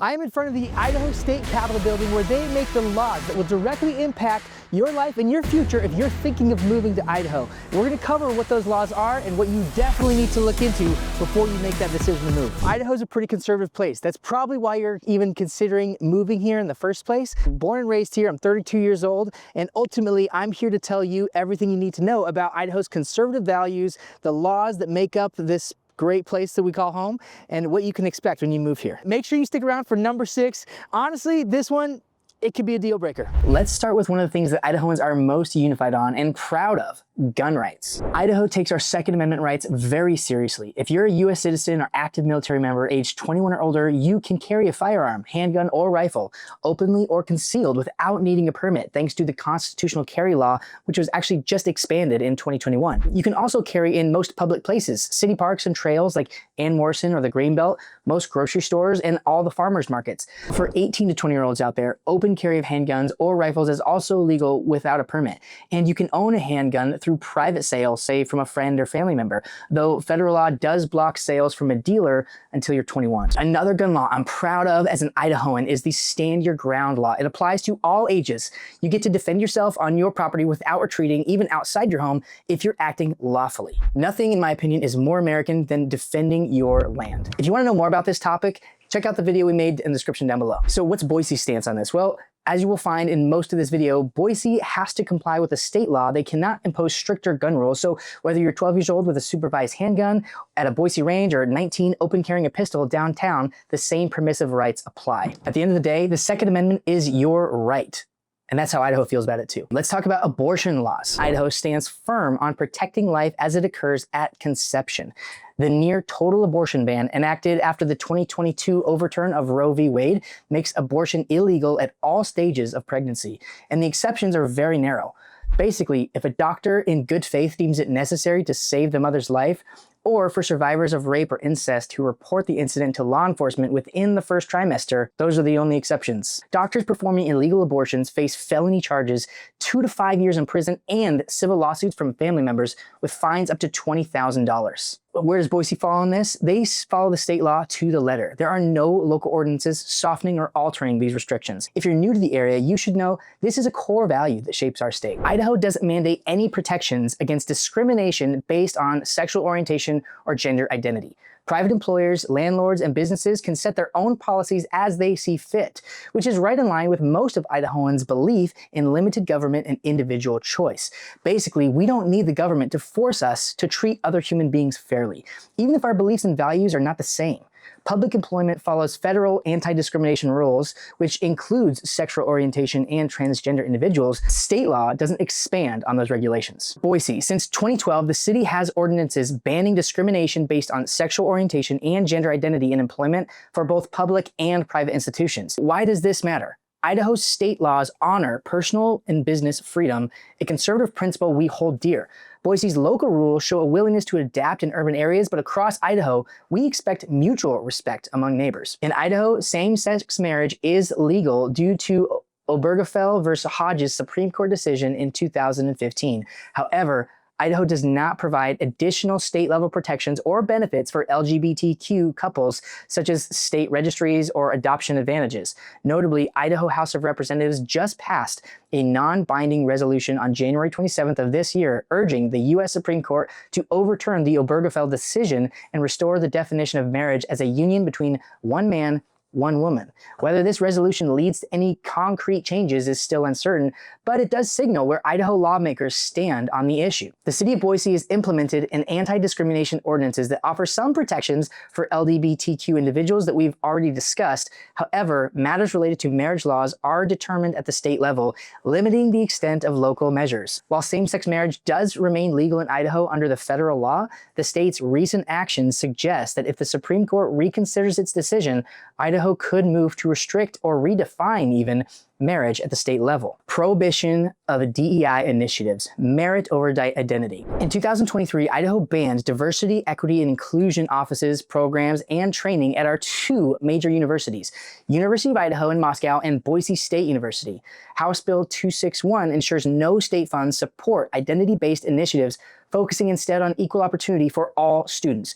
I am in front of the Idaho State Capitol building where they make the laws that will directly impact your life and your future if you're thinking of moving to Idaho. We're going to cover what those laws are and what you definitely need to look into before you make that decision to move. Idaho's a pretty conservative place. That's probably why you're even considering moving here in the first place. Born and raised here, I'm 32 years old, and ultimately I'm here to tell you everything you need to know about Idaho's conservative values, the laws that make up this great place that we call home, and what you can expect when you move here. Make sure you stick around for number 6. Honestly, this one, it could be a deal breaker. Let's start with one of the things that Idahoans are most unified on and proud of: gun rights. Idaho takes our Second Amendment rights very seriously. If you're a U.S. citizen or active military member aged 21 or older, you can carry a firearm, handgun, or rifle openly or concealed without needing a permit, thanks to the constitutional carry law, which was actually just expanded in 2021. You can also carry in most public places, city parks and trails like Ann Morrison or the Greenbelt, most grocery stores, and all the farmers markets. For 18 to 20-year-olds out there, open carry of handguns or rifles is also legal without a permit, and you can own a handgun through private sale, say from a friend or family member, though federal law does block sales from a dealer until you're 21. Another gun law I'm proud of as an Idahoan is the Stand Your Ground law. It applies to all ages. You get to defend yourself on your property without retreating, even outside your home, if you're acting lawfully. Nothing, in my opinion, is more American than defending your land. If you want to know more about this topic, check out the video we made in the description down below. So what's Boise's stance on this? Well, as you will find in most of this video, Boise has to comply with the state law. They cannot impose stricter gun rules. So whether you're 12 years old with a supervised handgun at a Boise range or 19 open carrying a pistol downtown, the same permissive rights apply. At the end of the day, the Second Amendment is your right. And that's how Idaho feels about it too. Let's talk about abortion laws. Idaho stands firm on protecting life as it occurs at conception. The near total abortion ban enacted after the 2022 overturn of Roe v. Wade makes abortion illegal at all stages of pregnancy, and the exceptions are very narrow. Basically, if a doctor in good faith deems it necessary to save the mother's life, or for survivors of rape or incest who report the incident to law enforcement within the first trimester, those are the only exceptions. Doctors performing illegal abortions face felony charges, 2 to 5 years in prison, and civil lawsuits from family members with fines up to $20,000. Where does Boise fall on this? They follow the state law to the letter. There are no local ordinances softening or altering these restrictions. If you're new to the area, you should know this is a core value that shapes our state. Idaho doesn't mandate any protections against discrimination based on sexual orientation or gender identity. Private employers, landlords, and businesses can set their own policies as they see fit, which is right in line with most of Idahoans' belief in limited government and individual choice. Basically, we don't need the government to force us to treat other human beings fairly, even if our beliefs and values are not the same. Public employment follows federal anti-discrimination rules, which includes sexual orientation and transgender individuals. State law doesn't expand on those regulations. Boise, since 2012, the city has ordinances banning discrimination based on sexual orientation and gender identity in employment for both public and private institutions. Why does this matter? Idaho's state laws honor personal and business freedom, a conservative principle we hold dear. Boise's local rules show a willingness to adapt in urban areas, but across Idaho, we expect mutual respect among neighbors. In Idaho, same-sex marriage is legal due to Obergefell versus Hodges Supreme Court decision in 2015. However, Idaho does not provide additional state-level protections or benefits for LGBTQ couples, such as state registries or adoption advantages. Notably, Idaho House of Representatives just passed a non-binding resolution on January 27th of this year, urging the U.S. Supreme Court to overturn the Obergefell decision and restore the definition of marriage as a union between one man, one woman. Whether this resolution leads to any concrete changes is still uncertain, but it does signal where Idaho lawmakers stand on the issue. The city of Boise has implemented an anti-discrimination ordinances that offer some protections for LGBTQ individuals that we've already discussed. However, matters related to marriage laws are determined at the state level, limiting the extent of local measures. While same-sex marriage does remain legal in Idaho under the federal law, the state's recent actions suggest that if the Supreme Court reconsiders its decision, Idaho could move to restrict or redefine even marriage at the state level. Prohibition of DEI initiatives, merit over identity. In 2023, Idaho banned diversity, equity, and inclusion offices, programs, and training at our 2 major universities, University of Idaho in Moscow and Boise State University. House Bill 261 ensures no state funds support identity-based initiatives, focusing instead on equal opportunity for all students.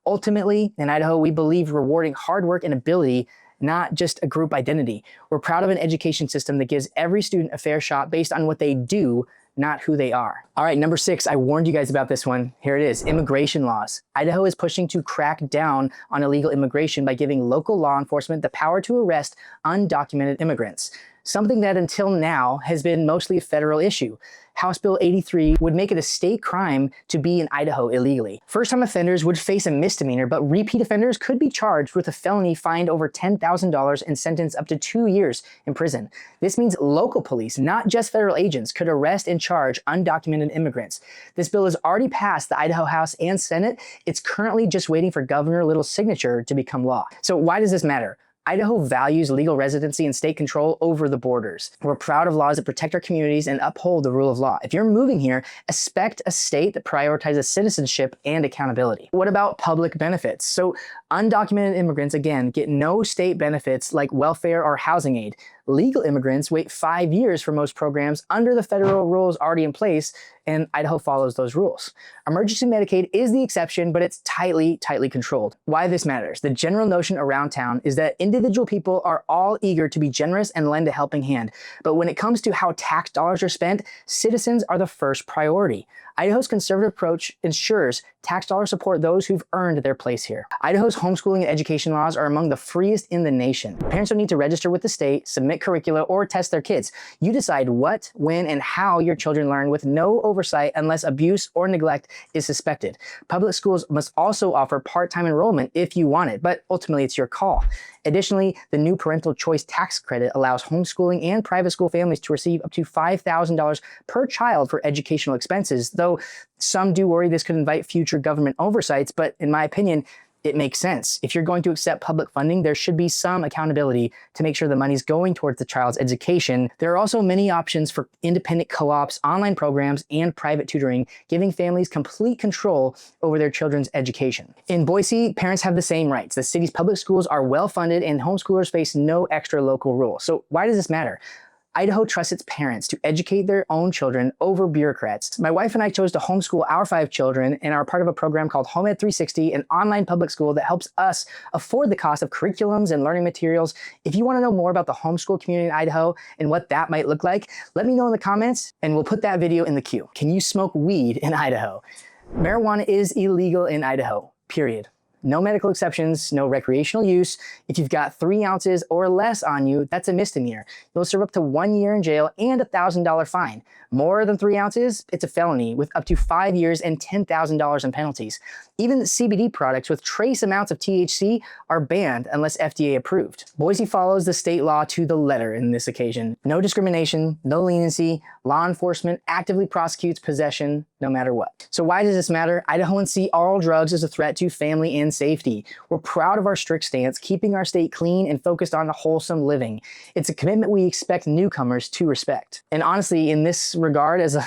Ultimately, in Idaho, we believe rewarding hard work and ability, not just a group identity. We're proud of an education system that gives every student a fair shot based on what they do, not who they are. All right, number 6, I warned you guys about this one. Here it is, immigration laws. Idaho is pushing to crack down on illegal immigration by giving local law enforcement the power to arrest undocumented immigrants, something that until now has been mostly a federal issue. House Bill 83 would make it a state crime to be in Idaho illegally. First-time offenders would face a misdemeanor, but repeat offenders could be charged with a felony, fined over $10,000, and sentenced up to 2 years in prison. This means local police, not just federal agents, could arrest and charge undocumented immigrants. This bill has already passed the Idaho House and Senate. It's currently just waiting for Governor Little's signature to become law. So why does this matter? Idaho values legal residency and state control over the borders. We're proud of laws that protect our communities and uphold the rule of law. If you're moving here, expect a state that prioritizes citizenship and accountability. What about public benefits? So undocumented immigrants, again, get no state benefits like welfare or housing aid. Legal immigrants wait 5 years for most programs under the federal rules already in place, and Idaho follows those rules. Emergency Medicaid is the exception, but it's tightly controlled. Why this matters? The general notion around town is that individual people are all eager to be generous and lend a helping hand. But when it comes to how tax dollars are spent, citizens are the first priority. Idaho's conservative approach ensures tax dollars support those who've earned their place here. Idaho's homeschooling and education laws are among the freest in the nation. Parents don't need to register with the state, submit curricula, or test their kids. You decide what, when, and how your children learn with no oversight unless abuse or neglect is suspected. Public schools must also offer part-time enrollment if you want it, but ultimately it's your call. Additionally, the new parental choice tax credit allows homeschooling and private school families to receive up to $5,000 per child for educational expenses, though some do worry this could invite future government oversights, but in my opinion, it makes sense. If you're going to accept public funding, there should be some accountability to make sure the money's going towards the child's education. There are also many options for independent co-ops, online programs, and private tutoring, giving families complete control over their children's education. In Boise, parents have the same rights. The city's public schools are well-funded and homeschoolers face no extra local rules. So why does this matter? Idaho trusts its parents to educate their own children over bureaucrats. My wife and I chose to homeschool our 5 children and are part of a program called Home Ed 360, an online public school that helps us afford the cost of curriculums and learning materials. If you want to know more about the homeschool community in Idaho and what that might look like, let me know in the comments and we'll put that video in the queue. Can you smoke weed in Idaho? Marijuana is illegal in Idaho, period. No medical exceptions, no recreational use. If you've got 3 ounces or less on you, that's a misdemeanor. You'll serve up to 1 year in jail and a $1,000 fine. More than 3 ounces, it's a felony with up to 5 years and $10,000 in penalties. Even CBD products with trace amounts of THC are banned unless FDA approved. Boise follows the state law to the letter in this occasion. No discrimination, no leniency. Law enforcement actively prosecutes possession no matter what. So why does this matter? Idahoans see all drugs as a threat to family and safety. We're proud of our strict stance, keeping our state clean and focused on wholesome living. It's a commitment we expect newcomers to respect. And honestly, in this regard, as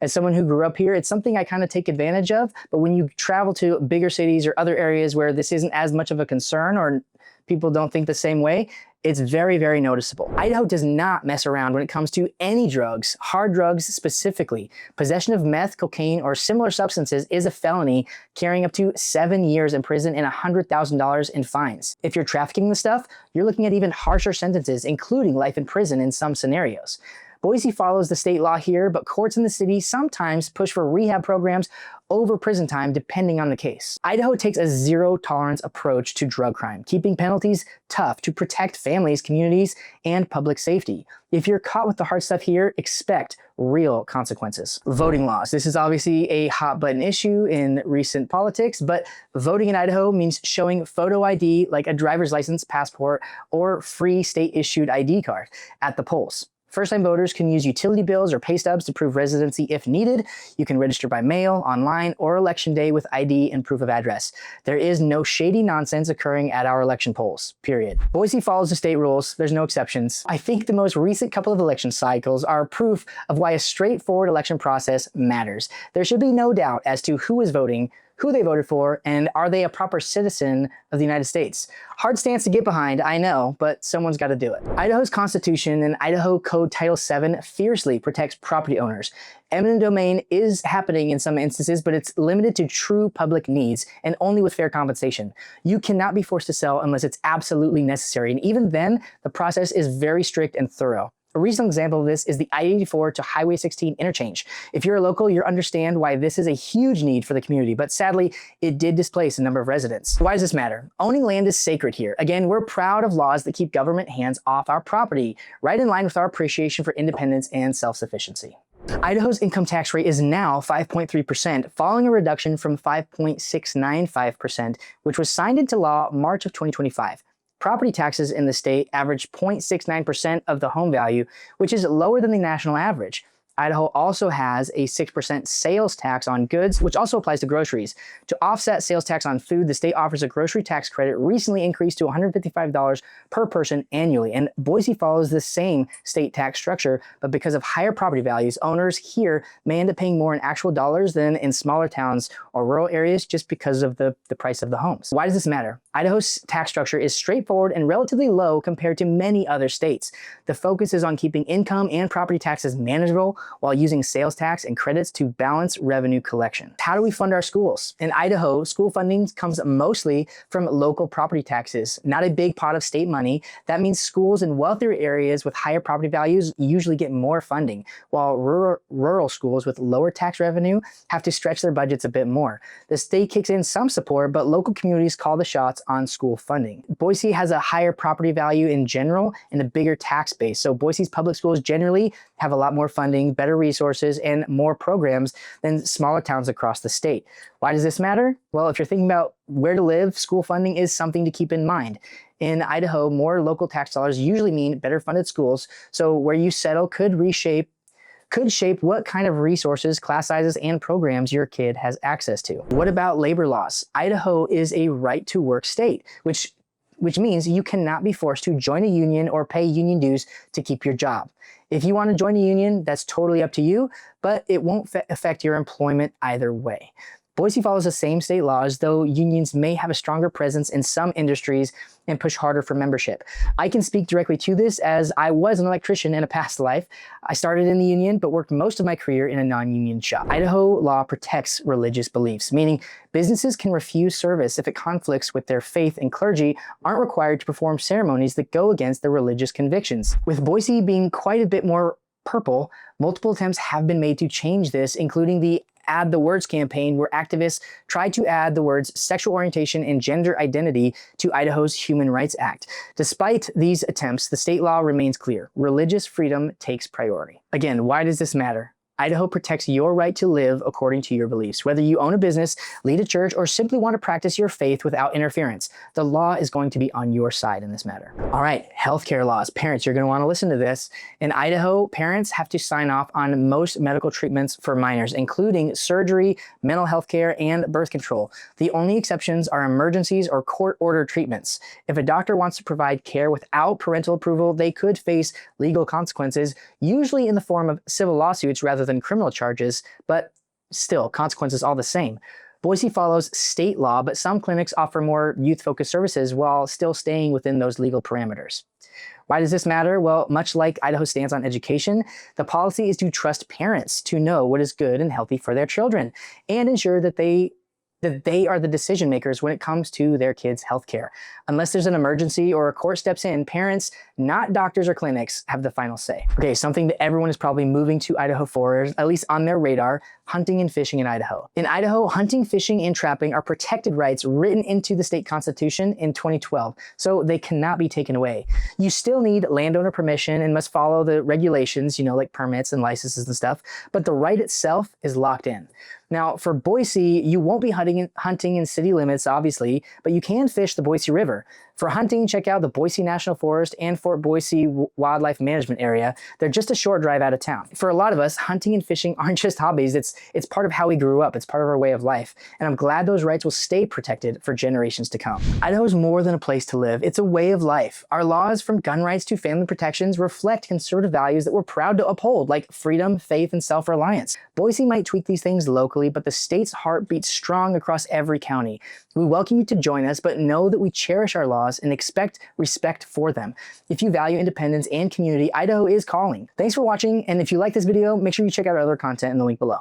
someone who grew up here, it's something I kind of take advantage of. But when you travel to bigger cities or other areas where this isn't as much of a concern or people don't think the same way, it's very noticeable. Idaho does not mess around when it comes to any drugs, hard drugs specifically. Possession of meth, cocaine, or similar substances is a felony, carrying up to 7 years in prison and $100,000 in fines. If you're trafficking the stuff, you're looking at even harsher sentences, including life in prison in some scenarios. Boise follows the state law here, but courts in the city sometimes push for rehab programs over prison time depending on the case. Idaho takes a zero-tolerance approach to drug crime, keeping penalties tough to protect families, communities, and public safety. If you're caught with the hard stuff here, expect real consequences. Voting laws. This is obviously a hot-button issue in recent politics, but voting in Idaho means showing photo ID like a driver's license, passport, or free state-issued ID card at the polls. First-time voters can use utility bills or pay stubs to prove residency if needed. You can register by mail, online, or election day with ID and proof of address. There is no shady nonsense occurring at our election polls, period. Boise follows the state rules. There's no exceptions. I think the most recent couple of election cycles are proof of why a straightforward election process matters. There should be no doubt as to who is voting, who they voted for, and are they a proper citizen of the United States? Hard stance to get behind, I know, but someone's got to do it. Idaho's Constitution and Idaho Code Title VII fiercely protects property owners. Eminent domain is happening in some instances, but it's limited to true public needs and only with fair compensation. You cannot be forced to sell unless it's absolutely necessary, and even then, the process is very strict and thorough. A recent example of this is the I-84 to Highway 16 interchange. If you're a local, you'll understand why this is a huge need for the community, but sadly, it did displace a number of residents. Why does this matter? Owning land is sacred here. Again, we're proud of laws that keep government hands off our property, right in line with our appreciation for independence and self-sufficiency. Idaho's income tax rate is now 5.3%, following a reduction from 5.695%, which was signed into law March of 2025. Property taxes in the state average 0.69% of the home value, which is lower than the national average. Idaho also has a 6% sales tax on goods, which also applies to groceries. To offset sales tax on food, the state offers a grocery tax credit recently increased to $155 per person annually. And Boise follows the same state tax structure, but because of higher property values, owners here may end up paying more in actual dollars than in smaller towns or rural areas just because of the price of the homes. Why does this matter? Idaho's tax structure is straightforward and relatively low compared to many other states. The focus is on keeping income and property taxes manageable while using sales tax and credits to balance revenue collection. How do we fund our schools? In Idaho, school funding comes mostly from local property taxes, not a big pot of state money. That means schools in wealthier areas with higher property values usually get more funding, while rural schools with lower tax revenue have to stretch their budgets a bit more. The state kicks in some support, but local communities call the shots on school funding. Boise has a higher property value in general and a bigger tax base, so Boise's public schools generally have a lot more funding, better resources, and more programs than smaller towns across the state. Why does this matter? Well, if you're thinking about where to live, school funding is something to keep in mind. In Idaho, more local tax dollars usually mean better funded schools, so where you settle could shape what kind of resources, class sizes, and programs your kid has access to. What about labor laws? Idaho is a right-to-work state, which means you cannot be forced to join a union or pay union dues to keep your job. If you want to join a union, that's totally up to you, but it won't affect your employment either way. Boise follows the same state laws, though unions may have a stronger presence in some industries and push harder for membership. I can speak directly to this as I was an electrician in a past life. I started in the union, but worked most of my career in a non-union shop. Idaho law protects religious beliefs, meaning businesses can refuse service if it conflicts with their faith, and clergy aren't required to perform ceremonies that go against their religious convictions. With Boise being quite a bit more purple, multiple attempts have been made to change this, including the Add the Words campaign, where activists tried to add the words sexual orientation and gender identity to Idaho's Human Rights Act. Despite these attempts, the state law remains clear. Religious freedom takes priority. Again, why does this matter? Idaho protects your right to live according to your beliefs. Whether you own a business, lead a church, or simply want to practice your faith without interference, the law is going to be on your side in this matter. All right, healthcare laws. Parents, you're going to want to listen to this. In Idaho, parents have to sign off on most medical treatments for minors, including surgery, mental health care, and birth control. The only exceptions are emergencies or court-ordered treatments. If a doctor wants to provide care without parental approval, they could face legal consequences, usually in the form of civil lawsuits rather than criminal charges, but still, consequences all the same. Boise follows state law, but some clinics offer more youth-focused services while still staying within those legal parameters. Why does this matter? Well, much like Idaho stands on education, the policy is to trust parents to know what is good and healthy for their children and ensure that they are the decision makers when it comes to their kids' health care. Unless there's an emergency or a court steps in, parents, not doctors or clinics, have the final say. Okay, something that everyone is probably moving to Idaho for, at least on their radar, hunting and fishing in Idaho. In Idaho, hunting, fishing, and trapping are protected rights written into the state constitution in 2012, so they cannot be taken away. You still need landowner permission and must follow the regulations, like permits and licenses and stuff, but the right itself is locked in. Now, for Boise, you won't be hunting in city limits, obviously, but you can fish the Boise River. For hunting, check out the Boise National Forest and Fort Boise Wildlife Management Area. They're just a short drive out of town. For a lot of us, hunting and fishing aren't just hobbies. It's part of how we grew up. It's part of our way of life. And I'm glad those rights will stay protected for generations to come. Idaho is more than a place to live. It's a way of life. Our laws, from gun rights to family protections, reflect conservative values that we're proud to uphold, like freedom, faith, and self-reliance. Boise might tweak these things locally locally, but the state's heart beats strong across every county. We welcome you to join us, but know that we cherish our laws and expect respect for them. If you value independence and community, Idaho is calling. Thanks for watching, and if you like this video, make sure you check out our other content in the link below.